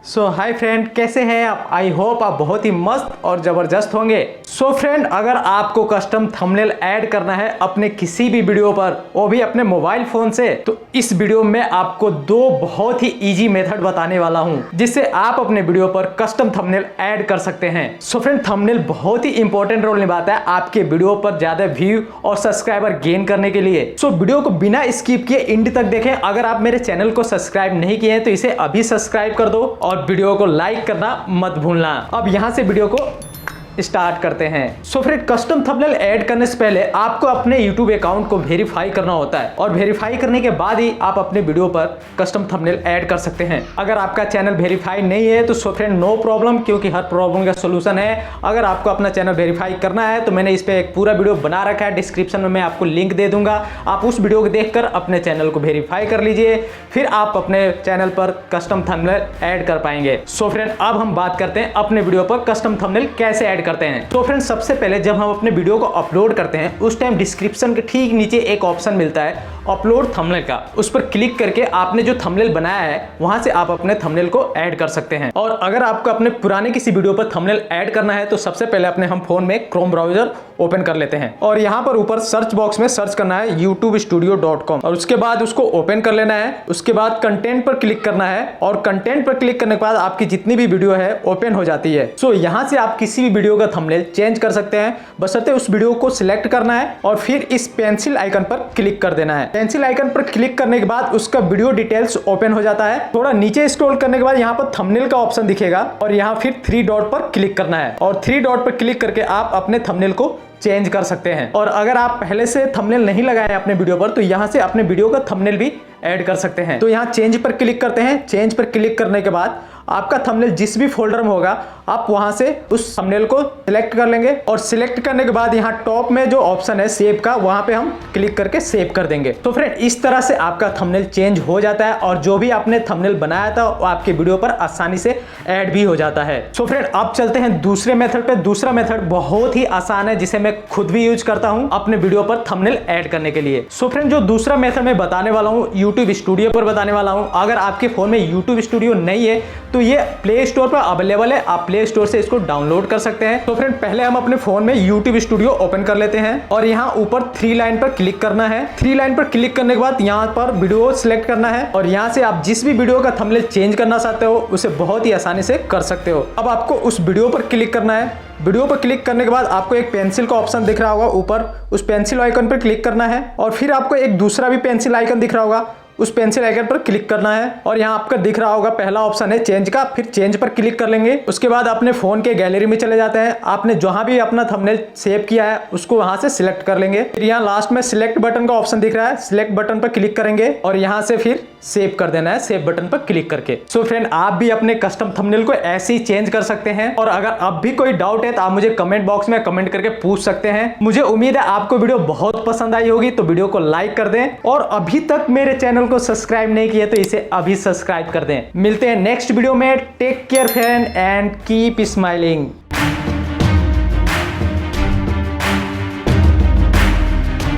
सो hi friend, कैसे हैं आप? आई होप आप बहुत ही मस्त और ज़बरदस्त होंगे। सो फ्रेंड, अगर आपको कस्टम थंबनेल ऐड करना है अपने किसी भी वीडियो पर, वो भी अपने मोबाइल फोन से, तो इस वीडियो में आपको दो बहुत ही इजी मेथड बताने वाला हूं जिससे आप अपने वीडियो पर कस्टम थंबनेल ऐड कर सकते हैं। सो फ्रेंड, थंबनेल बहुत ही इंपॉर्टेंट रोल निभाता है आपके वीडियो पर ज्यादा व्यू और सब्सक्राइबर गेन करने के लिए। सो वीडियो को बिना स्किप किए एंड तक देखें। अगर आप मेरे चैनल को सब्सक्राइब नहीं किए हैं तो इसे अभी सब्सक्राइब कर दो और वीडियो को लाइक करना मत भूलना। अब यहां से वीडियो को स्टार्ट करते हैं। So friend, custom thumbnail add करने से पहले आपको अपने YouTube अकाउंट को वेरीफाई करना होता है और वेरीफाई करने के बाद ही आप अपने वीडियो पर कस्टम थंबनेल ऐड कर सकते हैं। अगर आपका चैनल वेरीफाई नहीं है तो सो फ्रेंड नो प्रॉब्लम, क्योंकि हर प्रॉब्लम का सोल्यूशन है। अगर आपको अपना चैनल वेरीफाई करना है तो मैंने इस पर एक पूरा वीडियो बना रखा है, डिस्क्रिप्शन में मैं आपको लिंक दे दूंगा। आप उस वीडियो को देखकर अपने चैनल को वेरीफाई कर लीजिए, फिर आप अपने चैनल पर कस्टम थंबनेल ऐड कर पाएंगे। सो फ्रेंड, अब हम बात करते हैं अपने वीडियो पर कस्टम थंबनेल कैसे ऐड करते हैं। तो फ्रेंड्स, सबसे पहले जब हम अपने वीडियो को अपलोड करते हैं उस टाइम डिस्क्रिप्शन के ठीक नीचे एक ऑप्शन मिलता है अपलोड थंबनेल का। उस पर क्लिक करके आपने जो थंबनेल बनाया है वहां से आप अपने थंबनेल को ऐड कर सकते हैं। और अगर आपको अपने पुराने किसी वीडियो पर थंबनेल ऐड करना है तो सबसे पहले अपने हम फोन में क्रोम ब्राउजर ओपन कर लेते हैं और यहाँ पर ऊपर सर्च बॉक्स में सर्च करना है youtubestudio.com और उसके बाद उसको ओपन कर लेना है। उसके बाद कंटेंट पर क्लिक करना है और कंटेंट पर क्लिक करने के बाद आपकी जितनी भी वीडियो है ओपन हो जाती है। सो यहाँ से आप किसी भी वीडियो का थंबनेल चेंज कर सकते हैं, बशर्ते उस वीडियो को सिलेक्ट करना है और फिर इस पेंसिल आइकन पर क्लिक कर देना है। पेंसिल आइकन पर क्लिक करने के बाद उसका वीडियो डिटेल्स ओपन हो जाता है। थोड़ा नीचे स्क्रॉल करने के बाद यहाँ पर थंबनेल का ऑप्शन दिखेगा और यहाँ फिर 3 डॉट पर क्लिक करना है और 3 डॉट पर क्लिक करके आप अपने थंबनेल को चेंज कर सकते हैं। और अगर आप पहले से थंबनेल नहीं लगाए हैं अपने वीडियो पर तो यहाँ से अपने वीडियो का थंबनेल भी ऐड कर सकते हैं। तो यहाँ चेंज पर क्लिक करते हैं। चेंज पर क्लिक करने के बाद आपका थंबनेल जिस भी फोल्डर में होगा आप वहां से उस थंबनेल को सिलेक्ट कर लेंगे और सिलेक्ट करने के बाद यहाँ टॉप में जो ऑप्शन है सेव का, वहां पे हम क्लिक करके सेव कर देंगे। तो फ्रेंड, इस तरह से आपका थंबनेल चेंज हो जाता है और जो भी आपने थंबनेल बनाया था वो आपके वीडियो पर आसानी से ऐड भी हो जाता है। तो फ्रेंड, अब चलते हैं दूसरे मेथड पे। दूसरा मेथड बहुत ही आसान है जिसे मैं खुद भी यूज करता हूं अपने वीडियो पर थंबनेल ऐड करने के लिए। सो फ्रेंड, जो दूसरा मेथड मैं बताने वाला हूं यूट्यूब स्टूडियो पर बताने वाला हूं। अगर आपके फोन में यूट्यूब स्टूडियो नहीं है तो ये प्ले स्टोर पर अवेलेबल है, आप प्ले स्टोर से इसको डाउनलोड कर सकते हैं। तो फ्रेंड, पहले हम अपने फोन में यूट्यूब स्टूडियो ओपन कर लेते हैं और यहाँ ऊपर 3 लाइन पर क्लिक करना है। 3 लाइन पर क्लिक करने के बाद यहाँ पर वीडियो सिलेक्ट करना है और यहाँ से आप जिस भी वीडियो का थंबनेल चेंज करना चाहते हो उसे बहुत ही आसानी से कर सकते हो। अब आपको उस वीडियो पर क्लिक करना है। वीडियो पर क्लिक करने के बाद आपको एक पेंसिल का ऑप्शन दिख रहा होगा ऊपर, उस पेंसिल आइकन पर क्लिक करना है और फिर आपको एक दूसरा भी पेंसिल आइकन दिख रहा होगा, उस पेंसिल आइकन पर क्लिक करना है और यहाँ आपका दिख रहा होगा पहला ऑप्शन है चेंज का, फिर चेंज पर क्लिक कर लेंगे। उसके बाद अपने फोन के गैलरी में चले जाते हैं। आपने जहां भी अपना थंबनेल सेव किया है उसको वहां से सिलेक्ट कर लेंगे। फिर यहाँ लास्ट में सिलेक्ट बटन का ऑप्शन दिख रहा है, सिलेक्ट बटन पर क्लिक करेंगे और यहाँ से फिर सेव कर देना है सेव बटन पर क्लिक करके। सो फ्रेंड, आप भी अपने कस्टम थंबनेल को ऐसे ही चेंज कर सकते हैं और अगर अब भी कोई डाउट है तो आप मुझे कमेंट बॉक्स में कमेंट करके पूछ सकते हैं। मुझे उम्मीद है आपको वीडियो बहुत पसंद आई होगी, तो वीडियो को लाइक कर दें और अभी तक मेरे चैनल को सब्सक्राइब नहीं किया तो इसे अभी सब्सक्राइब कर दें। मिलते हैं नेक्स्ट वीडियो में। Take care friend and keep smiling.